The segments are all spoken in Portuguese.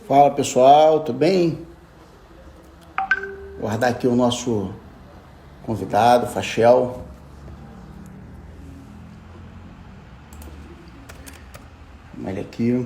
Fala pessoal, tudo bem? Vou guardar aqui o nosso convidado, Fachel. Ele aqui.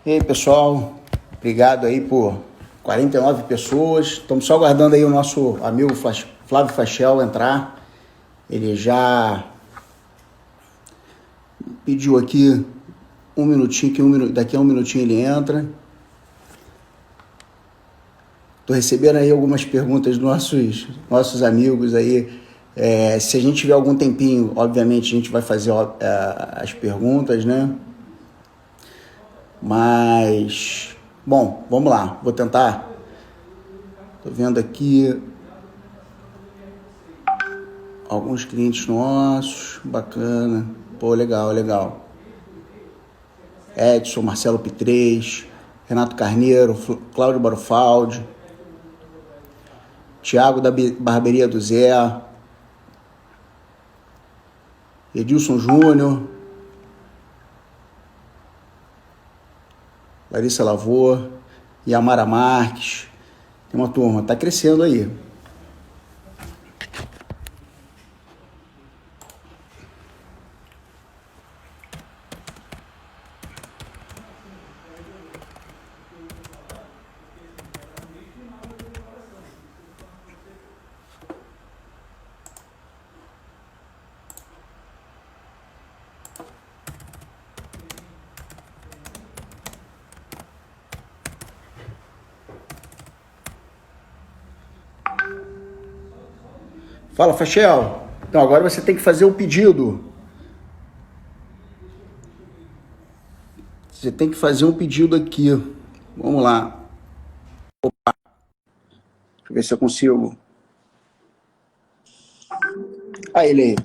E aí pessoal, obrigado aí por 49 pessoas. Estamos só aguardando aí o nosso amigo Flávio Fachel entrar. Ele já pediu aqui um minutinho, que daqui a um minutinho ele entra. Estou recebendo aí algumas perguntas dos nossos amigos aí. Se a gente tiver algum tempinho, obviamente a gente vai fazer as perguntas, né? Mas, bom, vamos lá. Vou tentar. Estou vendo aqui alguns clientes nossos. Bacana. Pô, legal, legal. Edson, Marcelo P3, Renato Carneiro, Cláudio Barufaldi, Tiago da Barbearia do Zé, Edilson Júnior, Larissa Lavor, Yamara Marques. Tem uma turma, tá crescendo aí. Fala, Fachel. Então agora você tem que fazer o pedido. Você tem que fazer um pedido aqui. Vamos lá. Opa. Deixa eu ver se eu consigo. Aí, ele aí.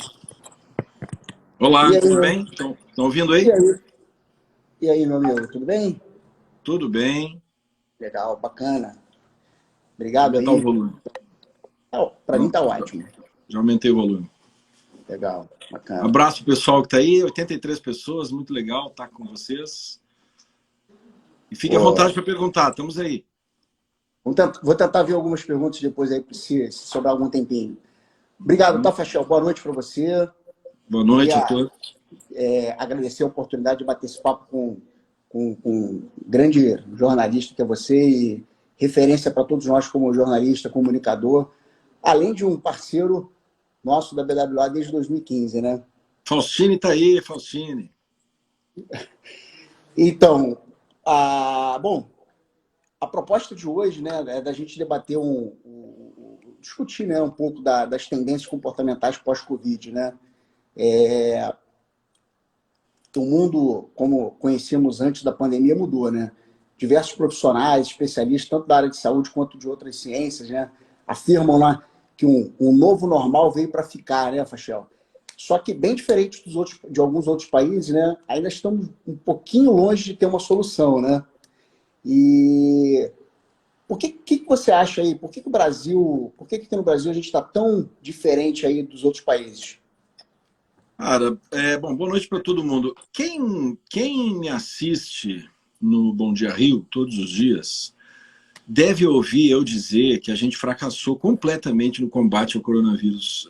Olá, Aí, tudo bem? Estão ouvindo aí? E aí, meu amigo, tudo bem? Tudo bem. Legal, bacana. Vou Obrigado aumentar o aí. volume. Para mim tá ótimo. Já aumentei o volume. Legal, bacana. Abraço pro pessoal que está aí, 83 pessoas, muito legal estar com vocês. E fique à vontade para perguntar, estamos aí. Vou tentar ver algumas perguntas depois aí, se sobrar algum tempinho. Obrigado, tá, Fachel? Boa noite para você. Boa noite Queria a todos. agradecer a oportunidade de bater esse papo com um grande jornalista que é você e referência para todos nós como jornalista, comunicador, além de um parceiro nosso da BWA desde 2015, né? Faustine está aí, Faustine. Então, bom, a proposta de hoje, né, é da gente debater discutir, né, um pouco das tendências comportamentais pós-Covid, né? O mundo, como conhecíamos antes da pandemia, mudou, né? Diversos profissionais, especialistas, tanto da área de saúde quanto de outras ciências, né, afirmam lá que um novo normal veio para ficar, né, Fachel? Só que, bem diferente de alguns outros países, né, ainda estamos um pouquinho longe de ter uma solução, né? E por que você acha aí? Por que o Brasil, por que aqui no Brasil a gente está tão diferente aí dos outros países? Cara, bom, boa noite para todo mundo. Quem me assiste no Bom Dia Rio todos os dias deve ouvir eu dizer que a gente fracassou completamente no combate ao coronavírus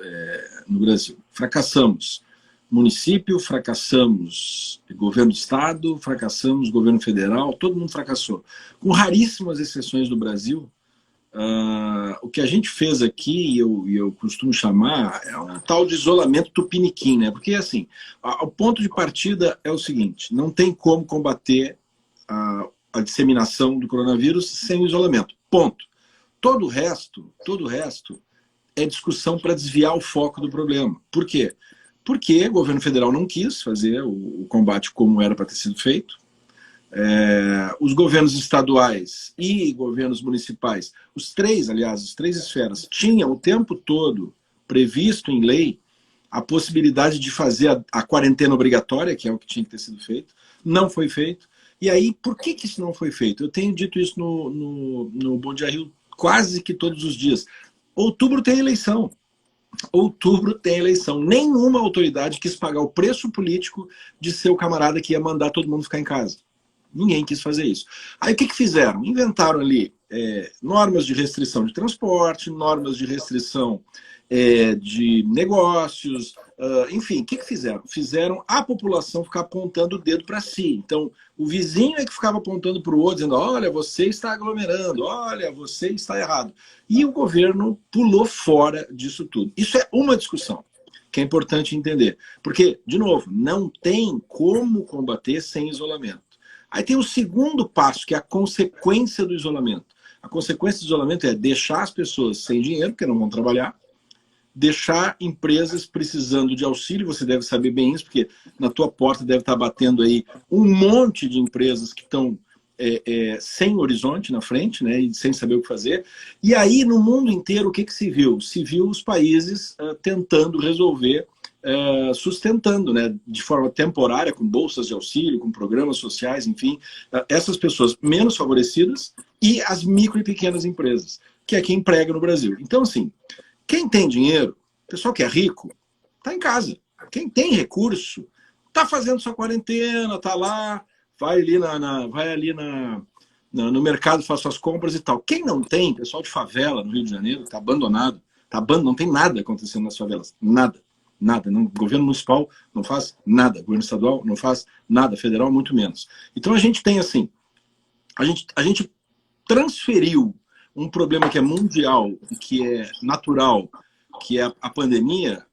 no Brasil. Fracassamos município, fracassamos governo do estado, fracassamos governo federal, todo mundo fracassou. Com raríssimas exceções do Brasil, o que a gente fez aqui, e eu costumo chamar, é um tal de isolamento tupiniquim, né? Porque, assim, o ponto de partida é o seguinte, não tem como combater a disseminação do coronavírus sem o isolamento, ponto. Todo o resto é discussão para desviar o foco do problema. Por quê? Porque o governo federal não quis fazer o combate como era para ter sido feito. Os governos estaduais e governos municipais, os três, aliás, as três esferas, tinham o tempo todo previsto em lei a possibilidade de fazer a quarentena obrigatória, que é o que tinha que ter sido feito. Não foi feito. E aí, por que isso não foi feito? Eu tenho dito isso no Bom Dia Rio quase que todos os dias. Outubro tem eleição. Outubro tem eleição. Nenhuma autoridade quis pagar o preço político de ser o camarada que ia mandar todo mundo ficar em casa. Ninguém quis fazer isso. Aí o que fizeram? Inventaram ali normas de restrição de transporte, normas de restrição de negócios, enfim, o que fizeram? Fizeram a população ficar apontando o dedo para si. Então, o vizinho é que ficava apontando para o outro, dizendo, olha, você está aglomerando, olha, você está errado. E o governo pulou fora disso tudo. Isso é uma discussão que é importante entender. Porque, de novo, não tem como combater sem isolamento. Aí tem o segundo passo, que é a consequência do isolamento. A consequência do isolamento é deixar as pessoas sem dinheiro, porque não vão trabalhar, deixar empresas precisando de auxílio, você deve saber bem isso, porque na tua porta deve estar batendo aí um monte de empresas que estão sem horizonte na frente, né, e sem saber o que fazer. E aí, no mundo inteiro, o que se viu? Se viu os países tentando resolver, sustentando, né, de forma temporária, com bolsas de auxílio, com programas sociais, enfim, essas pessoas menos favorecidas e as micro e pequenas empresas, que é quem emprega no Brasil. Então, assim, quem tem dinheiro, o pessoal que é rico, está em casa. Quem tem recurso, está fazendo sua quarentena, está lá, vai ali no mercado, faz suas compras e tal. Quem não tem, pessoal de favela no Rio de Janeiro, está abandonado, não tem nada acontecendo nas favelas. Nada. Nada. O governo municipal não faz nada. O governo estadual não faz nada. Federal, muito menos. Então a gente tem assim, a gente transferiu um problema que é mundial e que é natural, que é a pandemia,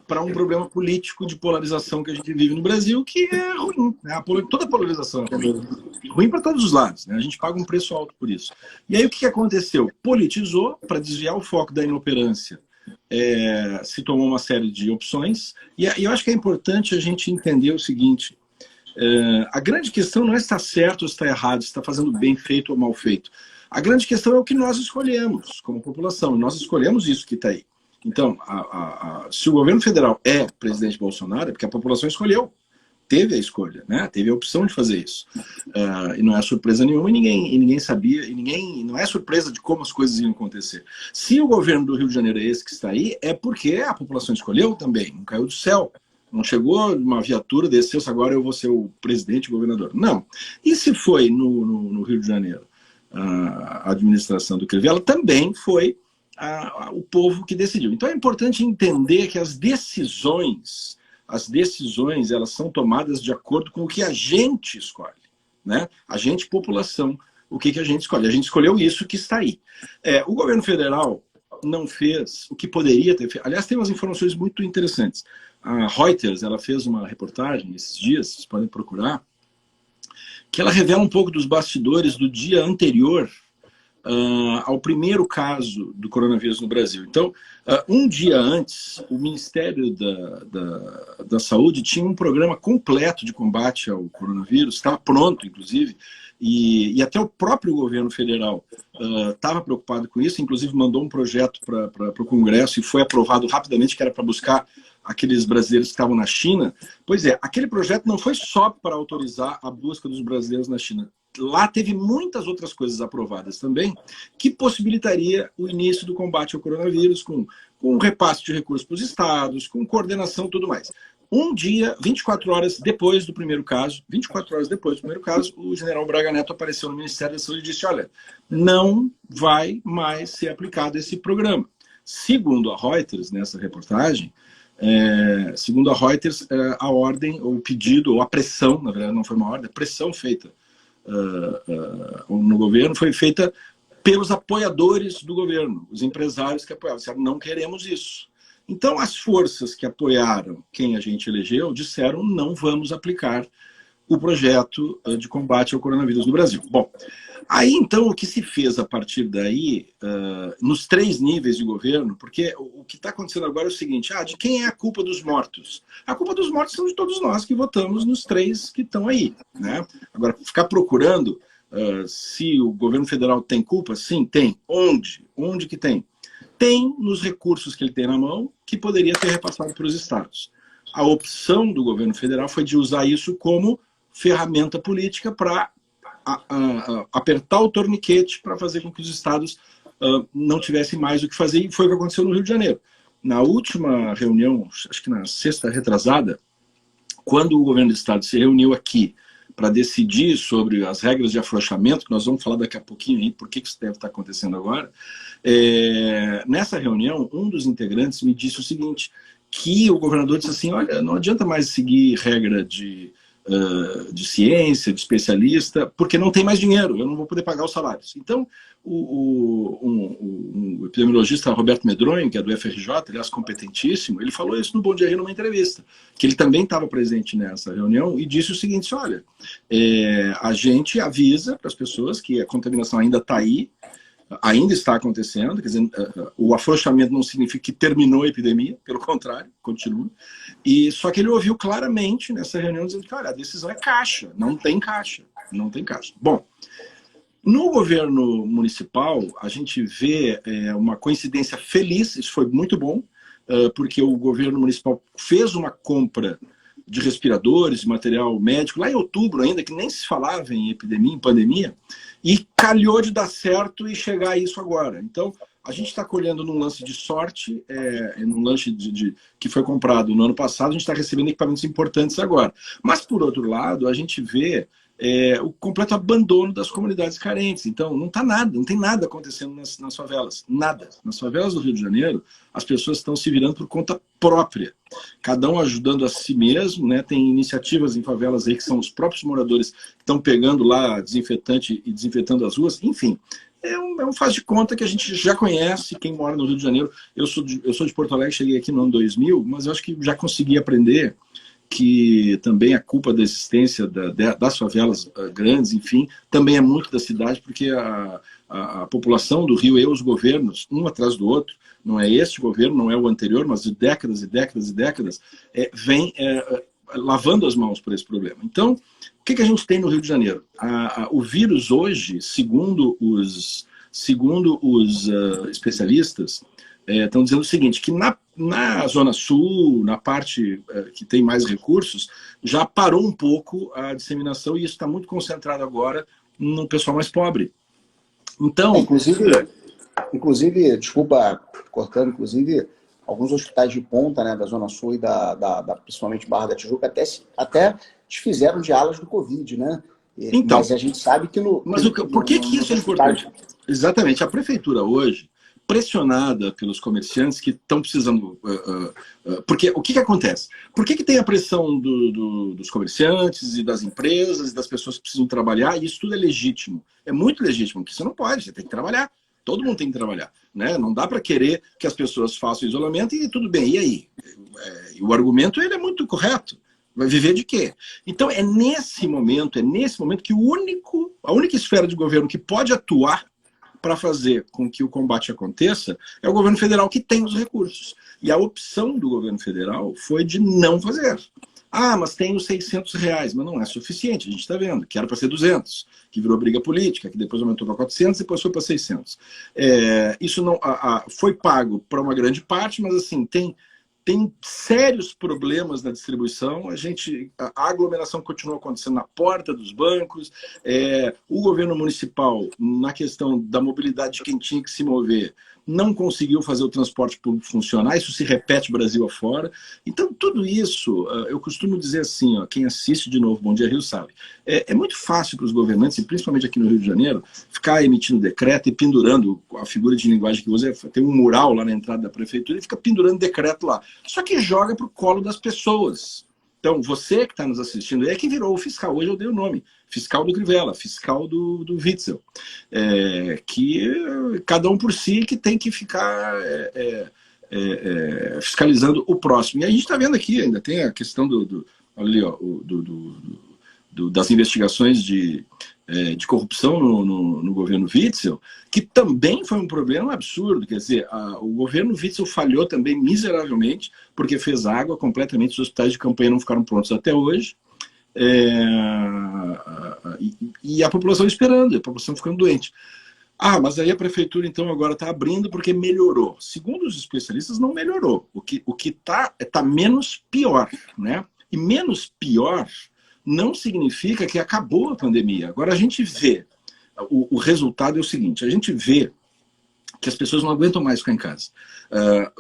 para um problema político de polarização que a gente vive no Brasil, que é ruim. Né? Toda polarização é ruim. Ruim para todos os lados. Né? A gente paga um preço alto por isso. E aí o que aconteceu? Politizou para desviar o foco da inoperância. Se tomou uma série de opções. E eu acho que é importante a gente entender o seguinte. A grande questão não é se está certo ou se está errado, se está fazendo bem feito ou mal feito. A grande questão é o que nós escolhemos como população. Nós escolhemos isso que está aí. Então, se o governo federal é presidente Bolsonaro, é porque a população escolheu. Teve a escolha, né? Teve a opção de fazer isso. E não é surpresa nenhuma, e ninguém sabia, não é surpresa de como as coisas iam acontecer. Se o governo do Rio de Janeiro é esse que está aí, é porque a população escolheu também, não caiu do céu. Não chegou uma viatura, desceu, agora eu vou ser o presidente e governador. Não. E se foi no Rio de Janeiro a administração do Crivella, também foi o povo que decidiu. Então é importante entender que as decisões elas são tomadas de acordo com o que a gente escolhe, né? A gente, população, o que a gente escolhe? A gente escolheu isso que está aí. O governo federal não fez o que poderia ter feito. Aliás, tem umas informações muito interessantes. A Reuters, ela fez uma reportagem esses dias, vocês podem procurar, que ela revela um pouco dos bastidores do dia anterior ao primeiro caso do coronavírus no Brasil. Então, um dia antes, o Ministério da Saúde tinha um programa completo de combate ao coronavírus, estava pronto, inclusive, e até o próprio governo federal estava preocupado com isso, inclusive mandou um projeto para o Congresso e foi aprovado rapidamente, que era para buscar aqueles brasileiros que estavam na China. Pois é, aquele projeto não foi só para autorizar a busca dos brasileiros na China. Lá teve muitas outras coisas aprovadas também, que possibilitaria o início do combate ao coronavírus, com repasse de recursos para os estados, com coordenação e tudo mais. Um dia, 24 horas depois do primeiro caso, o general Braga Neto apareceu no Ministério da Saúde e disse, olha, não vai mais ser aplicado esse programa. Segundo a Reuters, nessa reportagem, a ordem, ou o pedido, ou a pressão, na verdade não foi uma ordem, a pressão feita no governo foi feita pelos apoiadores do governo, os empresários que apoiavam, disseram, não queremos isso. Então as forças que apoiaram quem a gente elegeu disseram, não vamos aplicar o projeto de combate ao coronavírus no Brasil. Bom, aí então o que se fez a partir daí, nos 3 níveis de governo, porque o que está acontecendo agora é o seguinte, de quem é a culpa dos mortos? A culpa dos mortos são de todos nós que votamos nos 3 que estão aí, né? Agora, ficar procurando se o governo federal tem culpa, sim, tem. Onde? Onde que tem? Tem nos recursos que ele tem na mão, que poderia ter repassado para os estados. A opção do governo federal foi de usar isso como ferramenta política para apertar o torniquete para fazer com que os estados não tivessem mais o que fazer, e foi o que aconteceu no Rio de Janeiro. Na última reunião, acho que na sexta retrasada, quando o governo do estado se reuniu aqui para decidir sobre as regras de afrouxamento, que nós vamos falar daqui a pouquinho aí, por que isso deve estar acontecendo agora, nessa reunião, um dos integrantes me disse o seguinte, que o governador disse assim, olha, não adianta mais seguir regra de ciência, de especialista, porque não tem mais dinheiro, eu não vou poder pagar os salários. Então, o epidemiologista Roberto Medronho, que é do FRJ, aliás, competentíssimo, ele falou isso no Bom Dia Rio numa entrevista, que ele também estava presente nessa reunião e disse o seguinte, olha, a gente avisa para as pessoas que a contaminação ainda está aí, ainda está acontecendo, quer dizer, o afrouxamento não significa que terminou a epidemia, pelo contrário, continua. E só que ele ouviu claramente nessa reunião dizendo que, olha, a decisão é caixa, não tem caixa, não tem caixa. Bom, no governo municipal, a gente vê uma coincidência feliz, isso foi muito bom, porque o governo municipal fez uma compra de respiradores, material médico, lá em outubro ainda, que nem se falava em epidemia, em pandemia, e calhou de dar certo e chegar a isso agora. Então, a gente está colhendo num lance de sorte, num lance que foi comprado no ano passado, a gente está recebendo equipamentos importantes agora. Mas, por outro lado, a gente vê o completo abandono das comunidades carentes. Então, não tem nada acontecendo nas favelas. Nada. Nas favelas do Rio de Janeiro, as pessoas estão se virando por conta própria. Cada um ajudando a si mesmo, né? Tem iniciativas em favelas aí que são os próprios moradores que estão pegando lá desinfetante e desinfetando as ruas. Enfim, é um faz de conta que a gente já conhece, quem mora no Rio de Janeiro. Eu sou de Porto Alegre, cheguei aqui no ano 2000, mas eu acho que já consegui aprender que também a culpa da existência das favelas grandes, enfim, também é muito da cidade, porque a população do Rio e os governos, um atrás do outro, não é este governo, não é o anterior, mas de décadas e décadas e décadas, vem lavando as mãos por esse problema. Então, o que a gente tem no Rio de Janeiro? O vírus hoje, segundo os especialistas, estão dizendo o seguinte, que na Zona Sul, na parte que tem mais recursos, já parou um pouco a disseminação e isso está muito concentrado agora no pessoal mais pobre. Então, inclusive, desculpa cortando, inclusive, alguns hospitais de ponta, né, da Zona Sul e principalmente Barra da Tijuca, até desfizeram de alas do Covid, né? Então, mas a gente sabe que por que isso é importante? Exatamente. A prefeitura hoje, pressionada pelos comerciantes que estão precisando... porque o que acontece? Por que tem a pressão dos comerciantes e das empresas e das pessoas que precisam trabalhar? E isso tudo é legítimo. É muito legítimo, porque você não pode, você tem que trabalhar. Todo mundo tem que trabalhar, né? Não dá para querer que as pessoas façam isolamento e tudo bem. E aí? O argumento ele é muito correto. Vai viver de quê? Então é nesse momento que a única esfera de governo que pode atuar para fazer com que o combate aconteça é o governo federal, que tem os recursos. E a opção do governo federal foi de não fazer. Mas tem os R$600, mas não é suficiente, a gente está vendo, que era para ser 200, que virou briga política, que depois aumentou para 400 e depois foi para 600. Isso não foi pago para uma grande parte, mas assim, tem sérios problemas na distribuição, a aglomeração continua acontecendo na porta dos bancos, o governo municipal, na questão da mobilidade de quem tinha que se mover, não conseguiu fazer o transporte público funcionar, isso se repete Brasil afora. Então, tudo isso, eu costumo dizer assim, quem assiste de novo Bom Dia Rio sabe, é muito fácil para os governantes, e principalmente aqui no Rio de Janeiro, ficar emitindo decreto e pendurando a figura de linguagem que usa, tem um mural lá na entrada da prefeitura e fica pendurando decreto lá. Só que joga para o colo das pessoas. Então, você que está nos assistindo, é que virou o fiscal, hoje eu dei o nome, fiscal do Crivella, fiscal do Witzel, que cada um por si que tem que ficar fiscalizando o próximo. E a gente está vendo aqui, ainda tem a questão ali, ó, das investigações de corrupção no governo Witzel, que também foi um problema absurdo. Quer dizer, o governo Witzel falhou também miseravelmente, porque fez água completamente, os hospitais de campanha não ficaram prontos até hoje, e a população esperando, a população ficando doente. Ah, mas aí a prefeitura então agora está abrindo porque melhorou. Segundo os especialistas, não melhorou. O que tá menos pior, né? E menos pior não significa que acabou a pandemia. Agora a gente vê, o resultado é o seguinte, a gente vê que as pessoas não aguentam mais ficar em casa.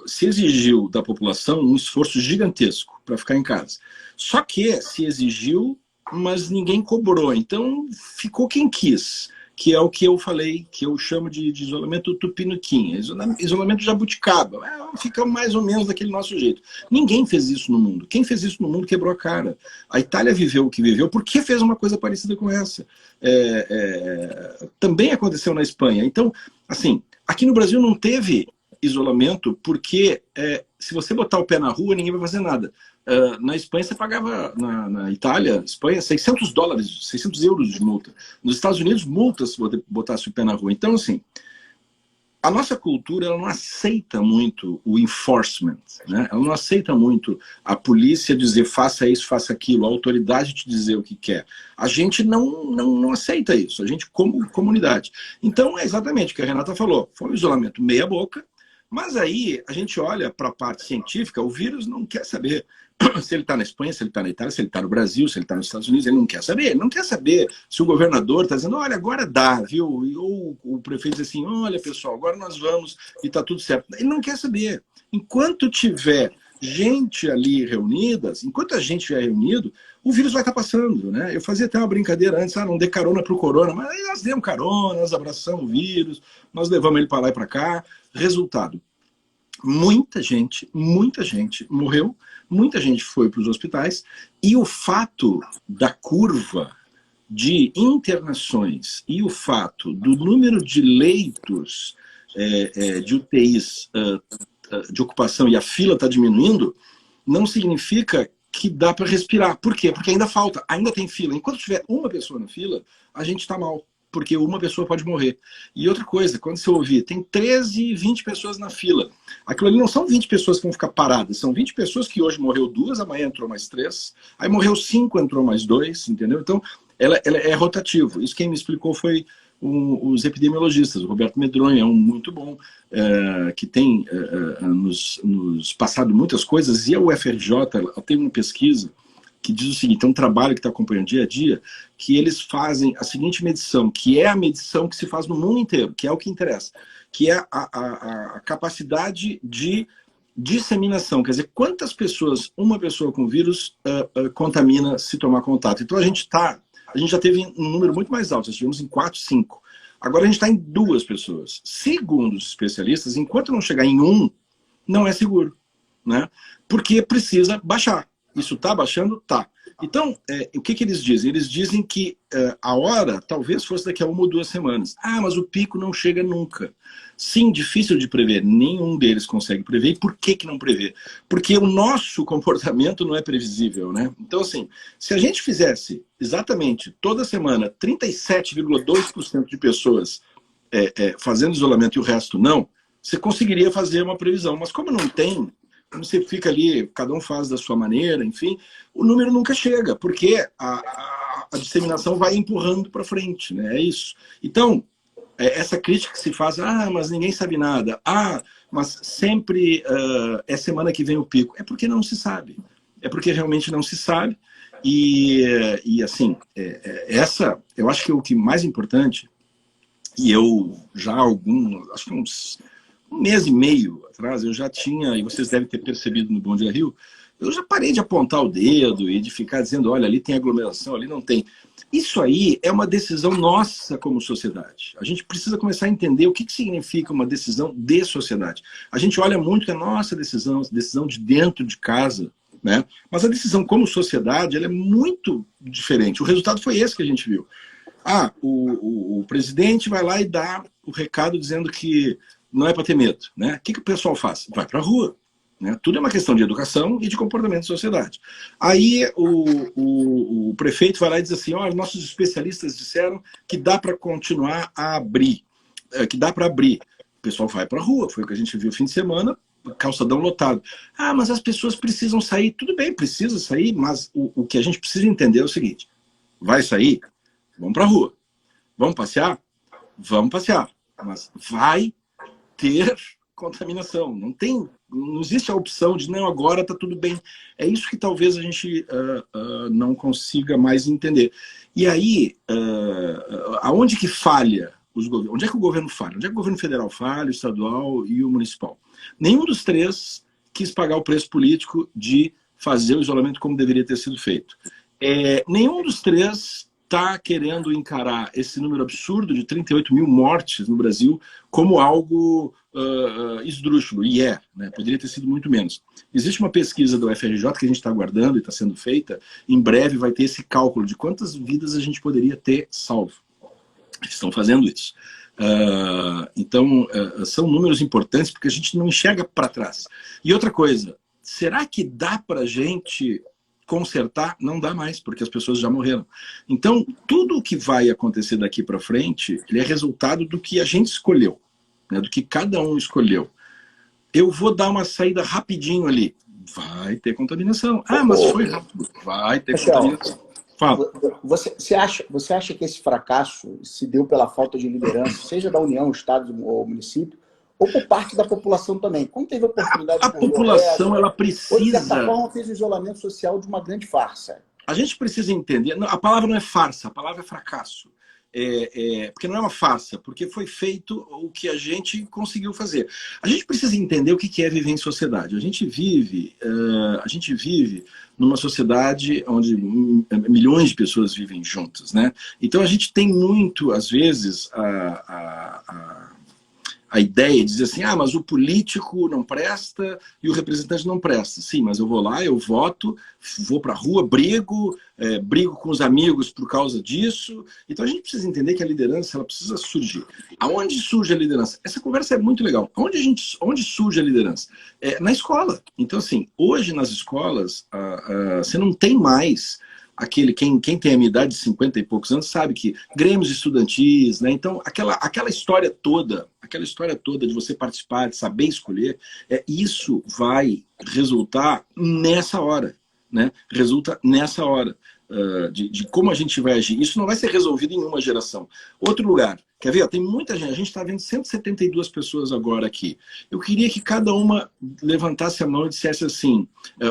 Se exigiu da população um esforço gigantesco para ficar em casa. Só que se exigiu, mas ninguém cobrou. Então ficou quem quis, que é o que eu falei, que eu chamo de isolamento tupiniquim, isolamento jabuticaba. Fica mais ou menos daquele nosso jeito. Ninguém fez isso no mundo. Quem fez isso no mundo quebrou a cara. A Itália viveu o que viveu porque fez uma coisa parecida com essa. Também aconteceu na Espanha. Então, assim, aqui no Brasil não teve isolamento porque se você botar o pé na rua, ninguém vai fazer nada. Na Espanha você pagava, na Itália, Espanha, $600, 600 euros de multa. Nos Estados Unidos, multa se você botasse o pé na rua. Então, assim, a nossa cultura ela não aceita muito o enforcement, né? Ela não aceita muito a polícia dizer faça isso, faça aquilo, a autoridade te dizer o que quer. A gente não aceita isso, a gente como comunidade. Então, é exatamente o que a Renata falou. Foi um isolamento meia boca, mas aí a gente olha para a parte científica, o vírus não quer saber se ele está na Espanha, se ele está na Itália, se ele está no Brasil, se ele está nos Estados Unidos, ele não quer saber. Ele não quer saber se o governador está dizendo, olha, agora dá, viu? Ou o prefeito diz assim, olha, pessoal, agora nós vamos e está tudo certo. Ele não quer saber. Enquanto tiver gente ali reunida, enquanto a gente estiver reunido, o vírus vai estar passando, né? Eu fazia até uma brincadeira antes, não dê carona para o corona, mas aí nós demos carona, nós abraçamos o vírus, nós levamos ele para lá e para cá. Resultado, muita gente morreu, muita gente foi para os hospitais, e o fato da curva de internações e o fato do número de leitos de UTIs de ocupação e a fila está diminuindo, não significa que dá para respirar. Por quê? Porque ainda falta, ainda tem fila. Enquanto tiver uma pessoa na fila, a gente está mal, porque uma pessoa pode morrer. E outra coisa, quando você ouvir, tem 13, 20 pessoas na fila. Aquilo ali não são 20 pessoas que vão ficar paradas, são 20 pessoas que hoje morreu 2, amanhã entrou mais 3, aí morreu 5, entrou mais 2, entendeu? Então, ela é rotativo. Isso quem me explicou foi os epidemiologistas. O Roberto Medronha é um muito bom, que tem nos passado muitas coisas, e a UFRJ tem uma pesquisa que diz o seguinte, é um trabalho que está acompanhando dia a dia, que eles fazem a seguinte medição, que é a medição que se faz no mundo inteiro, que é o que interessa, que é a capacidade de disseminação, quer dizer, quantas pessoas uma pessoa com vírus contamina se tomar contato. Então a gente já teve um número muito mais alto, nós tivemos em 4, 5. Agora a gente está em 2 pessoas. Segundo os especialistas, enquanto não chegar em 1, não é seguro, né? Porque precisa baixar. Isso está baixando? Tá. Então, o que eles dizem? Eles dizem que a hora talvez fosse daqui a 1 ou 2 semanas. Ah, mas o pico não chega nunca. Sim, difícil de prever. Nenhum deles consegue prever. E por que não prevê? Porque o nosso comportamento não é previsível, né? Então, assim, se a gente fizesse exatamente toda semana 37,2% de pessoas fazendo isolamento e o resto não, você conseguiria fazer uma previsão. Mas como não tem, como você fica ali, cada um faz da sua maneira, enfim, o número nunca chega, porque a disseminação vai empurrando para frente, né? É isso. Então, essa crítica que se faz, mas ninguém sabe nada, mas sempre é semana que vem o pico, é porque não se sabe, é porque realmente não se sabe, e assim, eu acho que o que mais importante, e eu já acho que uns 1 mês e meio atrás, eu já tinha, e vocês devem ter percebido no Bom Dia Rio, eu já parei de apontar o dedo e de ficar dizendo, olha, ali tem aglomeração, ali não tem. Isso aí é uma decisão nossa como sociedade. A gente precisa começar a entender o que significa uma decisão de sociedade. A gente olha muito a nossa decisão de dentro de casa, né? Mas a decisão como sociedade, ela é muito diferente. O resultado foi esse que a gente viu. O presidente vai lá e dá o recado dizendo que não é para ter medo, né? O que o pessoal faz? Vai para a rua, né? Tudo é uma questão de educação e de comportamento de sociedade. Aí o prefeito vai lá e diz assim, olha, nossos especialistas disseram que dá para continuar a abrir, que dá para abrir. O pessoal vai para a rua, foi o que a gente viu no fim de semana, calçadão lotado. Ah, mas as pessoas precisam sair. Tudo bem, precisa sair, mas o que a gente precisa entender é o seguinte, vai sair? Vamos para a rua. Vamos passear? Vamos passear. Mas vai ter contaminação. Não existe a opção de, não, agora está tudo bem. É isso que talvez a gente não consiga mais entender. E aí, aonde que falha os governos? Onde é que o governo falha? Onde é que o governo federal falha, o estadual e o municipal? Nenhum dos três quis pagar o preço político de fazer o isolamento como deveria ter sido feito. Nenhum dos três está querendo encarar esse número absurdo de 38 mil mortes no Brasil como algo esdrúxulo, e né? Poderia ter sido muito menos. Existe uma pesquisa do UFRJ que a gente está aguardando e está sendo feita, em breve vai ter esse cálculo de quantas vidas a gente poderia ter salvo. Estão fazendo isso. Então, são números importantes porque a gente não enxerga para trás. E outra coisa, será que dá para a gente consertar? Não dá mais, porque as pessoas já morreram. Então, tudo o que vai acontecer daqui para frente, ele é resultado do que a gente escolheu, né, do que cada um escolheu. Eu vou dar uma saída rapidinho ali. Vai ter contaminação. Ah, mas foi rápido. Vai ter contaminação. Fala. Você acha que esse fracasso se deu pela falta de liderança, seja da União, Estado ou município, ou por parte da população também? Como teve a oportunidade a população, ela precisa... Ou, de certa forma, fez o isolamento social de uma grande farsa. A gente precisa entender... A palavra não é farsa, a palavra é fracasso. Porque não é uma farsa, porque foi feito o que a gente conseguiu fazer. A gente precisa entender o que é viver em sociedade. A gente vive numa sociedade onde milhões de pessoas vivem juntas, né? Então a gente tem muito, às vezes, a ideia de dizer assim, ah, mas o político não presta e o representante não presta. Sim, mas eu vou lá, eu voto, vou para a rua, brigo com os amigos por causa disso. Então a gente precisa entender que a liderança ela precisa surgir. Aonde surge a liderança? Essa conversa é muito legal. Onde surge a liderança? Na escola. Então, assim, hoje nas escolas, você não tem mais... Quem tem a minha idade de 50 e poucos anos sabe que grêmios estudantis, né? Então aquela história toda de você participar, de saber escolher, isso vai resultar nessa hora, né? Resulta nessa hora de como a gente vai agir. Isso não vai ser resolvido em uma geração. Outro lugar, quer ver? Tem muita gente, a gente está vendo 172 pessoas agora aqui. Eu queria que cada uma levantasse a mão e dissesse assim,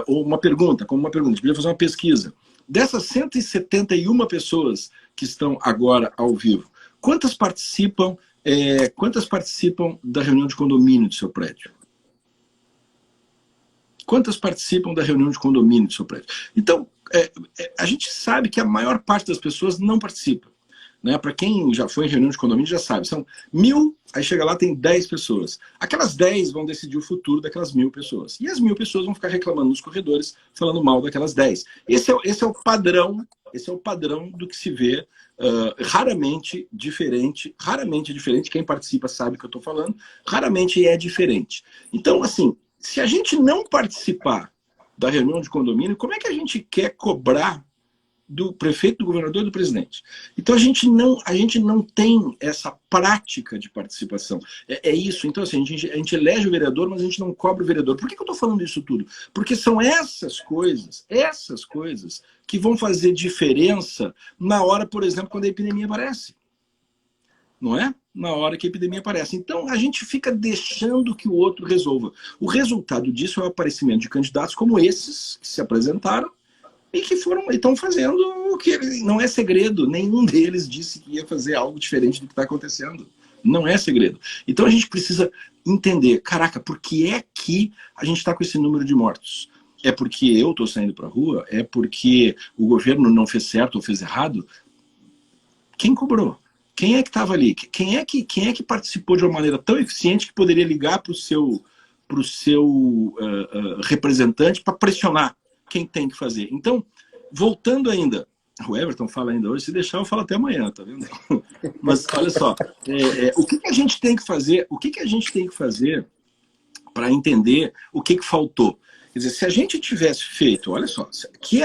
ou uma pergunta, a gente podia fazer uma pesquisa. Dessas 171 pessoas que estão agora ao vivo, quantas participam da reunião de condomínio do seu prédio? Quantas participam da reunião de condomínio do seu prédio? Então, a gente sabe que a maior parte das pessoas não participa. Né? Para quem já foi em reunião de condomínio já sabe, são 1.000, aí chega lá tem 10 pessoas. Aquelas 10 vão decidir o futuro daquelas 1.000 pessoas. E as 1.000 pessoas vão ficar reclamando nos corredores, falando mal daquelas 10. Esse é o padrão do que se vê raramente diferente, quem participa sabe o que eu estou falando, raramente é diferente. Então, assim, se a gente não participar da reunião de condomínio, como é que a gente quer cobrar do prefeito, do governador e do presidente? Então a gente não tem essa prática de participação. É isso. Então assim, a gente elege o vereador, mas a gente não cobra o vereador. Por que eu estou falando isso tudo? Porque são essas coisas que vão fazer diferença na hora, por exemplo, quando a epidemia aparece. Não é? Na hora que a epidemia aparece. Então a gente fica deixando que o outro resolva. O resultado disso é o aparecimento de candidatos como esses que se apresentaram e que estão fazendo o que não é segredo. Nenhum deles disse que ia fazer algo diferente do que está acontecendo. Não é segredo. Então a gente precisa entender, caraca, por que é que a gente está com esse número de mortos? É porque eu estou saindo para a rua? É porque o governo não fez certo ou fez errado? Quem cobrou? Quem é que estava ali? Quem é que participou de uma maneira tão eficiente que poderia ligar para o seu representante para pressionar quem tem que fazer? Então, voltando ainda, o Everton fala ainda hoje, se deixar eu falo até amanhã, tá vendo? Mas olha só, o que a gente tem que fazer? O que a gente tem que fazer para entender o que faltou. Quer dizer, se a gente tivesse feito, olha só, que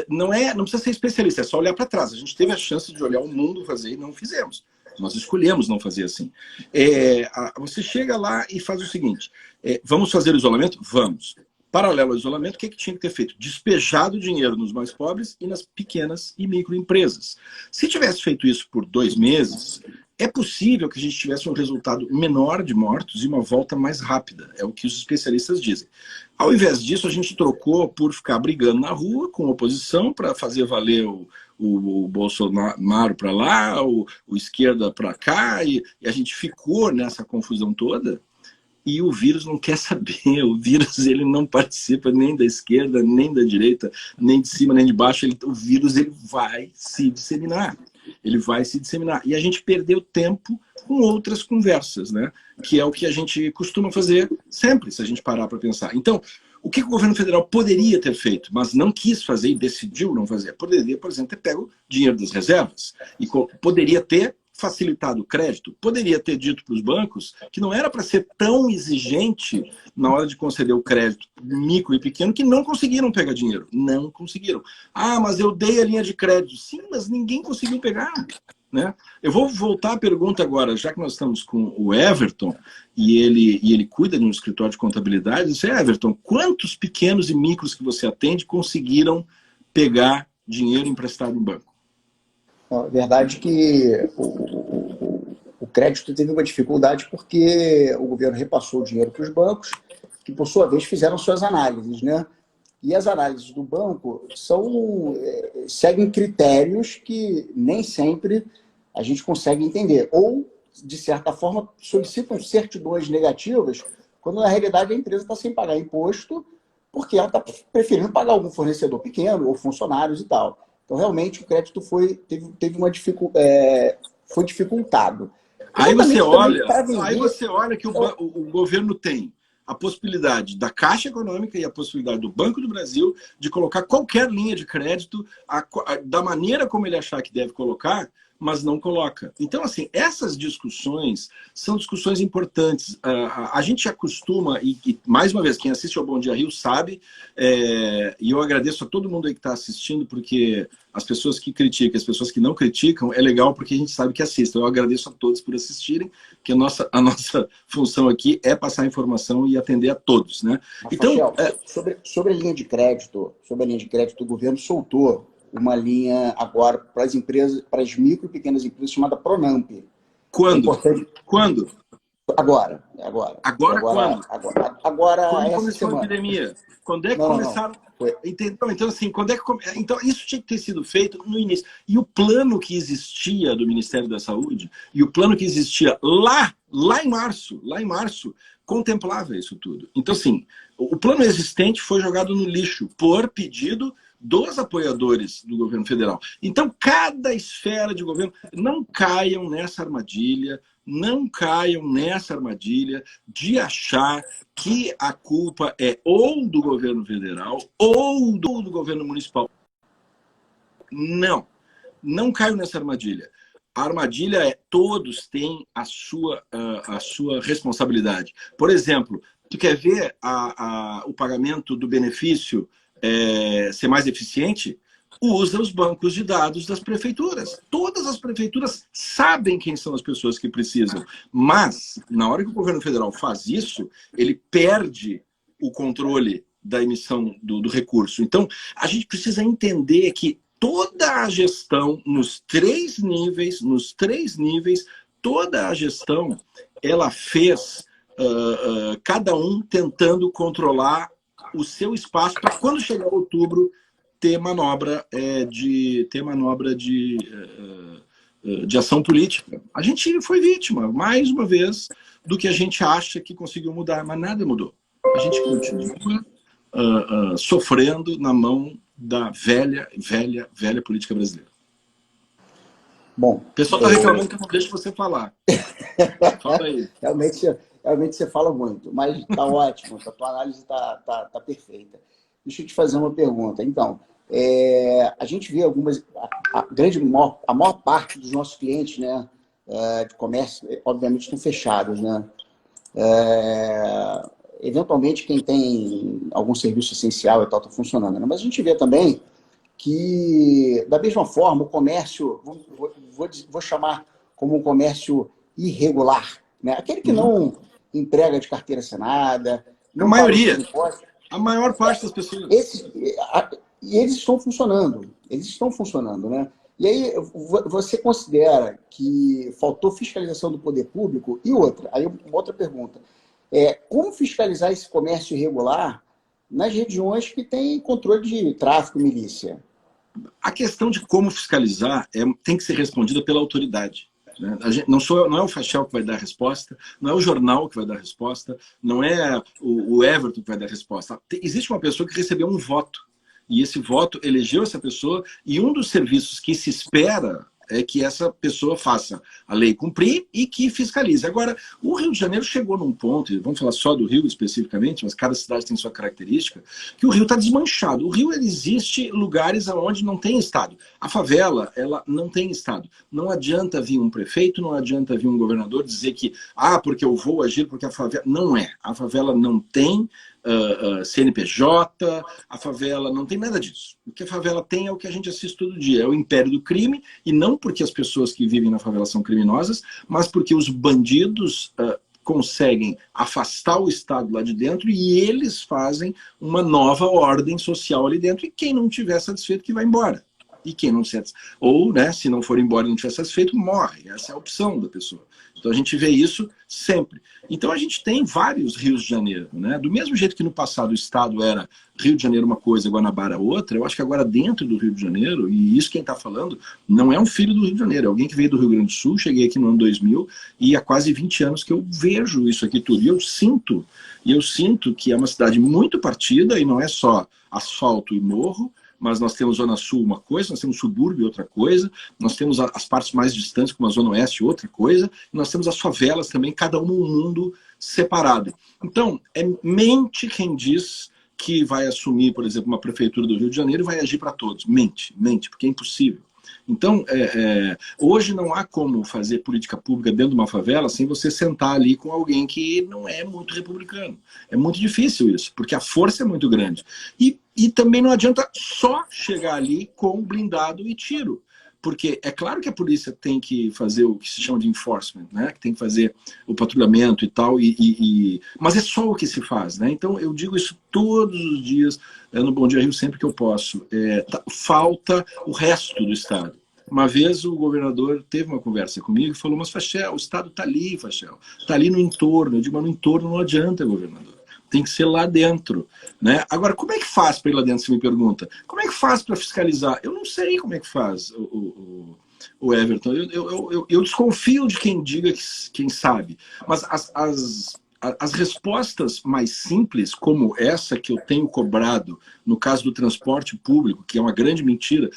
não precisa ser especialista, é só olhar para trás. A gente teve a chance de olhar o mundo fazer e não fizemos. Nós escolhemos não fazer assim. Você chega lá e faz o seguinte, vamos fazer o isolamento? Vamos. Paralelo ao isolamento, o que tinha que ter feito? Despejado dinheiro nos mais pobres e nas pequenas e microempresas. Se tivesse feito isso por 2 meses, é possível que a gente tivesse um resultado menor de mortos e uma volta mais rápida. É o que os especialistas dizem. Ao invés disso, a gente trocou por ficar brigando na rua com a oposição para fazer valer o Bolsonaro para lá, o esquerda para cá, e a gente ficou nessa confusão toda. E o vírus não quer saber, o vírus ele não participa nem da esquerda, nem da direita, nem de cima, nem de baixo. O vírus ele vai se disseminar. Ele vai se disseminar. E a gente perdeu tempo com outras conversas, né? Que é o que a gente costuma fazer sempre, se a gente parar para pensar. Então, o que o governo federal poderia ter feito, mas não quis fazer e decidiu não fazer? Poderia, por exemplo, ter pego dinheiro das reservas e poderia ter facilitado o crédito, poderia ter dito para os bancos que não era para ser tão exigente na hora de conceder o crédito micro e pequeno, que não conseguiram pegar dinheiro. Não conseguiram. Ah, mas eu dei a linha de crédito. Sim, mas ninguém conseguiu pegar. Né? Eu vou voltar à pergunta agora, já que nós estamos com o Everton, e ele cuida de um escritório de contabilidade. Disse, Everton, quantos pequenos e micros que você atende conseguiram pegar dinheiro emprestado em banco? A verdade é que o crédito teve uma dificuldade porque o governo repassou o dinheiro para os bancos, que por sua vez fizeram suas análises, né? E as análises do banco seguem critérios que nem sempre a gente consegue entender. Ou, de certa forma, solicitam certidões negativas, quando na realidade a empresa está sem pagar imposto, porque ela está preferindo pagar algum fornecedor pequeno ou funcionários e tal. Então, realmente, o crédito foi dificultado. Aí você olha que o governo tem a possibilidade da Caixa Econômica e a possibilidade do Banco do Brasil de colocar qualquer linha de crédito da maneira como ele achar que deve colocar, mas não coloca. Então, assim, essas discussões são discussões importantes. A gente acostuma, e mais uma vez, quem assiste ao Bom Dia Rio sabe, e eu agradeço a todo mundo aí que está assistindo, porque as pessoas que criticam, as pessoas que não criticam, é legal porque a gente sabe que assistem. Eu agradeço a todos por assistirem, que a nossa função aqui é passar informação e atender a todos, né? Então, sobre a linha de crédito, o governo soltou uma linha agora para as empresas, para as micro e pequenas empresas, chamada Pronamp. Quando? Quando? Agora quando? Agora quando essa começou semana. a epidemia? Quando é que começaram? Então, assim, então, isso tinha que ter sido feito no início. E o plano que existia do Ministério da Saúde, e o plano que existia lá em março, contemplava isso tudo. Então, assim, o plano existente foi jogado no lixo por pedido dos apoiadores do governo federal. Então, cada esfera de governo, não caiam nessa armadilha de achar que a culpa é ou do governo federal ou do governo municipal. Não caiam nessa armadilha. A armadilha é todos têm a sua responsabilidade. Por exemplo, tu quer ver o pagamento do benefício ser mais eficiente? Usa os bancos de dados das prefeituras. Todas as prefeituras sabem quem são as pessoas que precisam. Mas, na hora que o governo federal faz isso, ele perde o controle da emissão do recurso. Então, a gente precisa entender que toda a gestão, nos três níveis, toda a gestão, ela fez cada um tentando controlar o seu espaço para quando chegar outubro ter manobra de ação política. A gente foi vítima, mais uma vez, do que a gente acha que conseguiu mudar, mas nada mudou. A gente continua sofrendo na mão da velha política brasileira. Bom, o pessoal está reclamando que eu não deixo você falar. Fala aí. Realmente você fala muito, mas está ótimo, a tua análise está perfeita. Deixa eu te fazer uma pergunta. Então, a gente vê a maior parte dos nossos clientes, né, de comércio, obviamente, estão fechados, né? Eventualmente, quem tem algum serviço essencial e tal está funcionando, né? Mas a gente vê também que, da mesma forma, o comércio, vou chamar como um comércio irregular, né? Aquele que Uhum. não entrega de carteira assinada, A não paga os seus maioria, impostos, a maior parte das pessoas. esses, e eles estão funcionando, né? E aí, você considera que faltou fiscalização do poder público? E outra, aí uma outra pergunta, como fiscalizar esse comércio irregular nas regiões que têm controle de tráfico e milícia? A questão de como fiscalizar tem que ser respondida pela autoridade. Né? Não é o Fachel que vai dar a resposta, não é o jornal que vai dar a resposta, não é o Everton que vai dar a resposta. Existe uma pessoa que recebeu um voto, e esse voto elegeu essa pessoa, e um dos serviços que se espera é que essa pessoa faça a lei cumprir e que fiscalize. Agora, o Rio de Janeiro chegou num ponto, e vamos falar só do Rio especificamente, mas cada cidade tem sua característica, que o Rio está desmanchado. O Rio, ele existe lugares onde não tem Estado. A favela, ela não tem Estado. Não adianta vir um prefeito, não adianta vir um governador dizer que, porque eu vou agir porque a favela... Não é. A favela não tem CNPJ, a favela não tem nada disso. O que a favela tem é o que a gente assiste todo dia, é o império do crime, e não porque as pessoas que vivem na favela são criminosas, mas porque os bandidos conseguem afastar o Estado lá de dentro e eles fazem uma nova ordem social ali dentro, e quem não tiver satisfeito que vai embora. E quem não ou, né, se não for embora e não estiver satisfeito, morre. Essa é a opção da pessoa. Então a gente vê isso sempre. Então a gente tem vários Rios de Janeiro, né? Do mesmo jeito que no passado o estado era Rio de Janeiro uma coisa, Guanabara outra, eu acho que agora dentro do Rio de Janeiro, e isso quem está falando não é um filho do Rio de Janeiro, é alguém que veio do Rio Grande do Sul, cheguei aqui no ano 2000 e há quase 20 anos que eu vejo isso aqui tudo. E eu sinto que é uma cidade muito partida, e não é só asfalto e morro, mas nós temos Zona Sul uma coisa, nós temos subúrbio outra coisa, nós temos as partes mais distantes, como a Zona Oeste outra coisa, e nós temos as favelas também, cada uma um mundo separado. Então, mente quem diz que vai assumir, por exemplo, uma prefeitura do Rio de Janeiro e vai agir para todos. Mente, porque é impossível. Então, hoje não há como fazer política pública dentro de uma favela sem você sentar ali com alguém que não é muito republicano. É muito difícil isso, porque a força é muito grande. E também não adianta só chegar ali com blindado e tiro. Porque é claro que a polícia tem que fazer o que se chama de enforcement, né? Que tem que fazer o patrulhamento e tal, mas é só o que se faz, né? Então eu digo isso todos os dias no Bom Dia Rio, sempre que eu posso. Falta o resto do Estado. Uma vez o governador teve uma conversa comigo e falou, mas Fachel, o Estado está ali, Fachel, está ali no entorno. Eu digo, mas no entorno não adianta, governador. Tem que ser lá dentro, né? Agora, como é que faz para ir lá dentro, você me pergunta? Como é que faz para fiscalizar? Eu não sei como é que faz, o Everton. Eu desconfio de quem diga, quem sabe. Mas as respostas mais simples, como essa que eu tenho cobrado no caso do transporte público, que é uma grande mentira,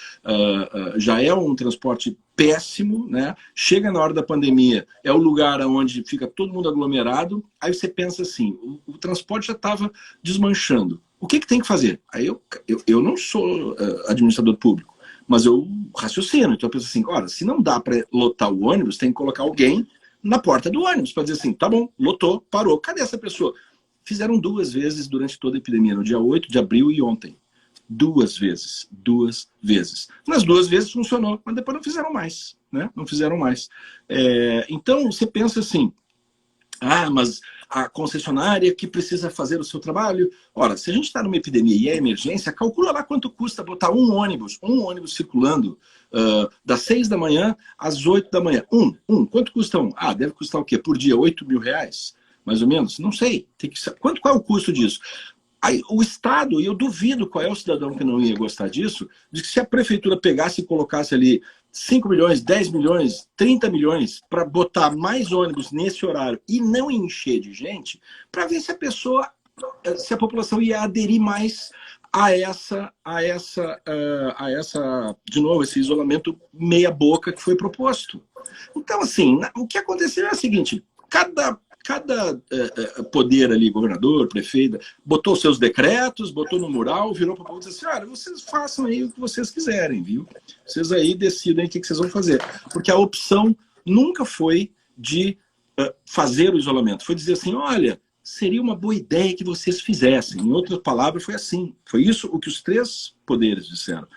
já é um transporte péssimo, né? Chega na hora da pandemia, é o lugar onde fica todo mundo aglomerado, aí você pensa assim, o transporte já estava desmanchando. O que tem que fazer? Aí eu não sou administrador público, mas eu raciocino, então eu penso assim, olha, se não dá para lotar o ônibus, tem que colocar alguém na porta do ônibus, para dizer assim, tá bom, lotou, parou, cadê essa pessoa? Fizeram 2 vezes durante toda a epidemia, no dia 8 de abril e ontem. 2 vezes. Nas 2 vezes funcionou, mas depois não fizeram mais, né? Não fizeram mais. Então, você pensa assim, mas a concessionária que precisa fazer o seu trabalho. Ora, se a gente está numa epidemia e é emergência, calcula lá quanto custa botar um ônibus circulando das 6 da manhã às 8 da manhã. Quanto custa um? Deve custar o quê? Por dia, 8 mil reais? Mais ou menos? Não sei. Qual é o custo disso? Aí, o Estado, e eu duvido qual é o cidadão que não ia gostar disso, de que se a prefeitura pegasse e colocasse ali 5 milhões, 10 milhões, 30 milhões para botar mais ônibus nesse horário e não encher de gente, para ver se a população ia aderir mais a de novo, esse isolamento meia boca que foi proposto. Então, assim, o que aconteceu é o seguinte, cada poder ali, governador, prefeito, botou seus decretos, botou no mural, virou para o povo e disse assim, olha, vocês façam aí o que vocês quiserem, viu? Vocês aí decidem o que vocês vão fazer. Porque a opção nunca foi de fazer o isolamento, foi dizer assim, olha, seria uma boa ideia que vocês fizessem. Em outras palavras, foi assim. Foi isso o que os três poderes disseram.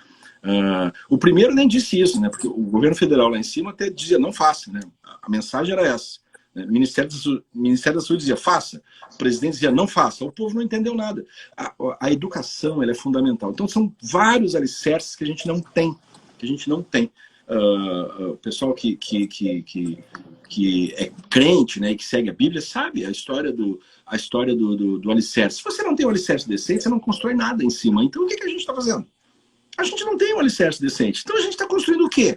O primeiro nem disse isso, né? Porque o governo federal lá em cima até dizia, não faça, né? A mensagem era essa. O Ministério da Saúde dizia, faça. O presidente dizia, não faça. O povo não entendeu nada. A educação, ela é fundamental. Então, são vários alicerces que a gente não tem. O pessoal que é crente, né, e que segue a Bíblia, sabe a história do alicerce. Se você não tem um alicerce decente, você não constrói nada em cima. Então, o que a gente está fazendo? A gente não tem um alicerce decente. Então, a gente está construindo o quê?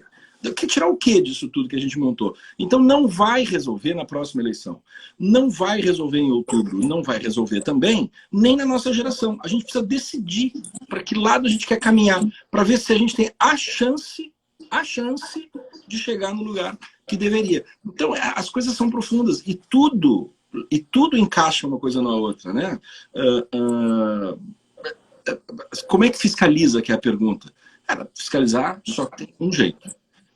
Tirar o quê disso tudo que a gente montou? Então, não vai resolver na próxima eleição. Não vai resolver em outubro. Não vai resolver também nem na nossa geração. A gente precisa decidir para que lado a gente quer caminhar, para ver se a gente tem a chance de chegar no lugar que deveria. Então, as coisas são profundas e tudo encaixa uma coisa na outra, né? Como é que fiscaliza, que é a pergunta? Cara, fiscalizar só tem um jeito.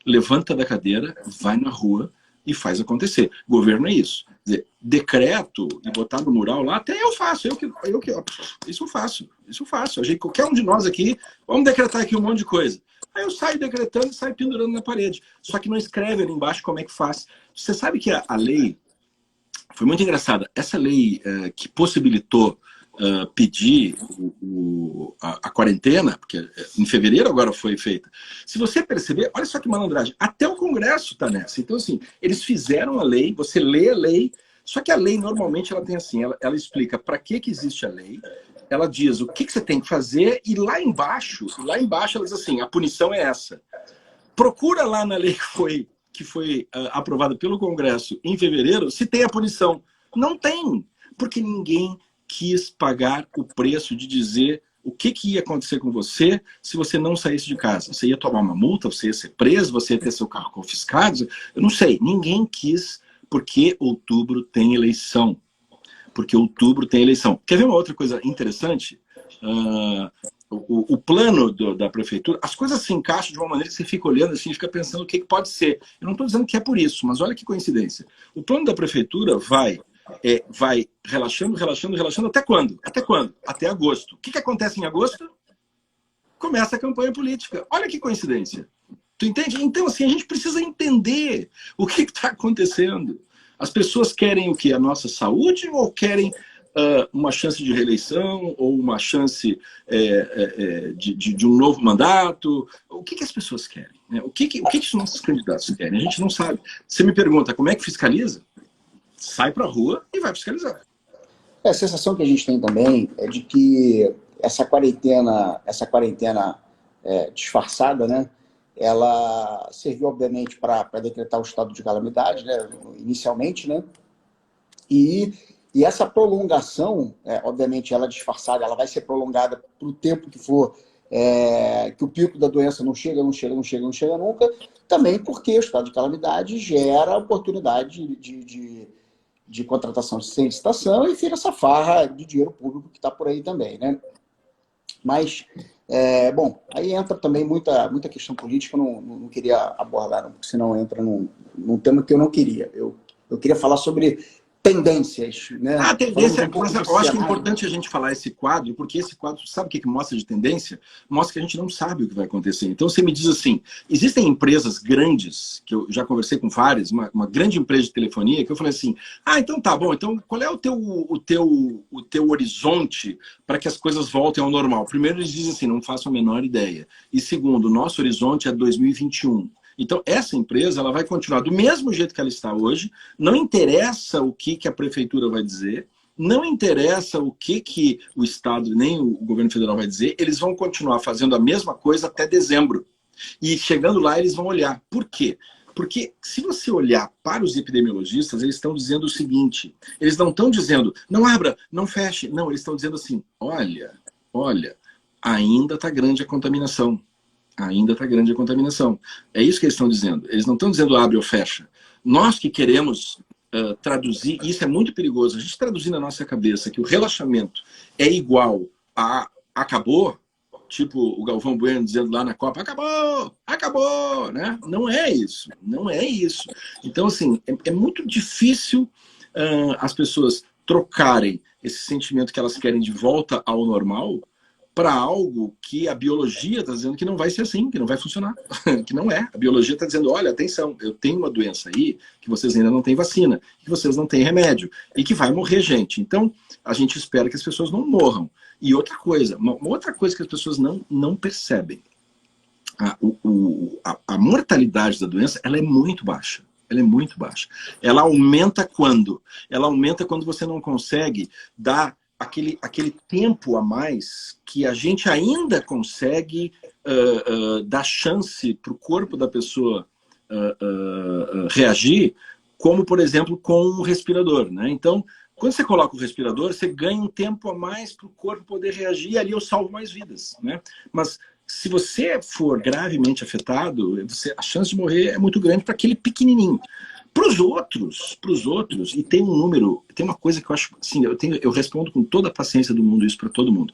Levanta da cadeira, vai na rua e faz acontecer. Governo é isso. Quer dizer, decreto e botar no mural lá, até eu faço. Isso eu faço. Qualquer um de nós aqui, vamos decretar aqui um monte de coisa. Aí eu saio decretando e saio pendurando na parede. Só que não escreve ali embaixo como é que faz. Você sabe que a lei foi muito engraçada. Essa lei que possibilitou pedir a quarentena, porque em fevereiro agora foi feita. Se você perceber, olha só que malandragem, até o Congresso está nessa. Então, assim, eles fizeram a lei, você lê a lei, só que a lei normalmente ela tem assim, ela explica para que existe a lei, ela diz o que você tem que fazer, e lá embaixo ela diz assim, a punição é essa. Procura lá na lei que foi aprovada pelo Congresso em fevereiro, se tem a punição. Não tem, porque ninguém quis pagar o preço de dizer o que ia acontecer com você se você não saísse de casa. Você ia tomar uma multa, você ia ser preso, você ia ter seu carro confiscado. Eu não sei, ninguém quis, porque outubro tem eleição. Quer ver uma outra coisa interessante? O plano da prefeitura, as coisas se encaixam de uma maneira que você fica olhando assim, fica pensando o que pode ser. Eu não estou dizendo que é por isso, mas olha que coincidência. O plano da prefeitura vai relaxando até quando? Até agosto. O que acontece em agosto? Começa a campanha política. Olha que coincidência. Tu entende? Então, assim, a gente precisa entender o que está acontecendo. As pessoas querem o quê? A nossa saúde ou querem uma chance de reeleição ou uma chance de um novo mandato? O que as pessoas querem? Né? O que os nossos candidatos querem? A gente não sabe. Você me pergunta, como é que fiscaliza? Sai para a rua e vai fiscalizar. A sensação que a gente tem também é de que essa quarentena disfarçada, né, ela serviu, obviamente, para decretar o estado de calamidade, né, inicialmente, né, e essa prolongação, obviamente, ela disfarçada, ela vai ser prolongada para o tempo que for, que o pico da doença não chega nunca, também porque o estado de calamidade gera oportunidade de contratação sem licitação e vira essa farra de dinheiro público que está por aí também, né? Mas, bom, aí entra também muita questão política, eu não queria abordar, não, porque senão entra num tema que eu não queria. Eu queria falar sobre tendências, né? A tendência, mas eu acho que é importante a gente falar esse quadro, porque esse quadro, sabe o que mostra de tendência? Mostra que a gente não sabe o que vai acontecer. Então você me diz assim, existem empresas grandes, que eu já conversei com várias, uma grande empresa de telefonia, que eu falei assim, então tá bom, então qual é o teu horizonte para que as coisas voltem ao normal? Primeiro eles dizem assim, não faço a menor ideia. E segundo, o nosso horizonte é 2021. Então, essa empresa ela vai continuar do mesmo jeito que ela está hoje, não interessa o que a prefeitura vai dizer, não interessa o que o Estado nem o governo federal vai dizer, eles vão continuar fazendo a mesma coisa até dezembro. E chegando lá, eles vão olhar. Por quê? Porque se você olhar para os epidemiologistas, eles estão dizendo o seguinte, eles não estão dizendo, não abra, não feche, não, eles estão dizendo assim, olha, ainda está grande a contaminação. Ainda está grande a contaminação. É isso que eles estão dizendo. Eles não estão dizendo abre ou fecha. Nós que queremos traduzir, e isso é muito perigoso, a gente traduzir na nossa cabeça que o relaxamento é igual a acabou, tipo o Galvão Bueno dizendo lá na Copa, acabou, acabou, né? Não é isso, não é isso. Então, assim, é muito difícil as pessoas trocarem esse sentimento que elas querem de volta ao normal para algo que a biologia está dizendo que não vai ser assim, que não vai funcionar, que não é. A biologia está dizendo, olha, atenção, eu tenho uma doença aí que vocês ainda não têm vacina, que vocês não têm remédio e que vai morrer gente. Então, a gente espera que as pessoas não morram. E outra coisa, uma outra coisa que as pessoas não percebem, a mortalidade da doença, ela é muito baixa. Ela é muito baixa. Ela aumenta quando? Ela aumenta quando você não consegue dar aquele tempo a mais que a gente ainda consegue dar chance para o corpo da pessoa reagir, como, por exemplo, com um respirador, né? Então, quando você coloca o respirador, você ganha um tempo a mais para o corpo poder reagir e ali eu salvo mais vidas, né? Mas se você for gravemente afetado, a chance de morrer é muito grande para aquele pequenininho. Para os outros, e tem um número, tem uma coisa que eu acho, assim, eu respondo com toda a paciência do mundo isso para todo mundo.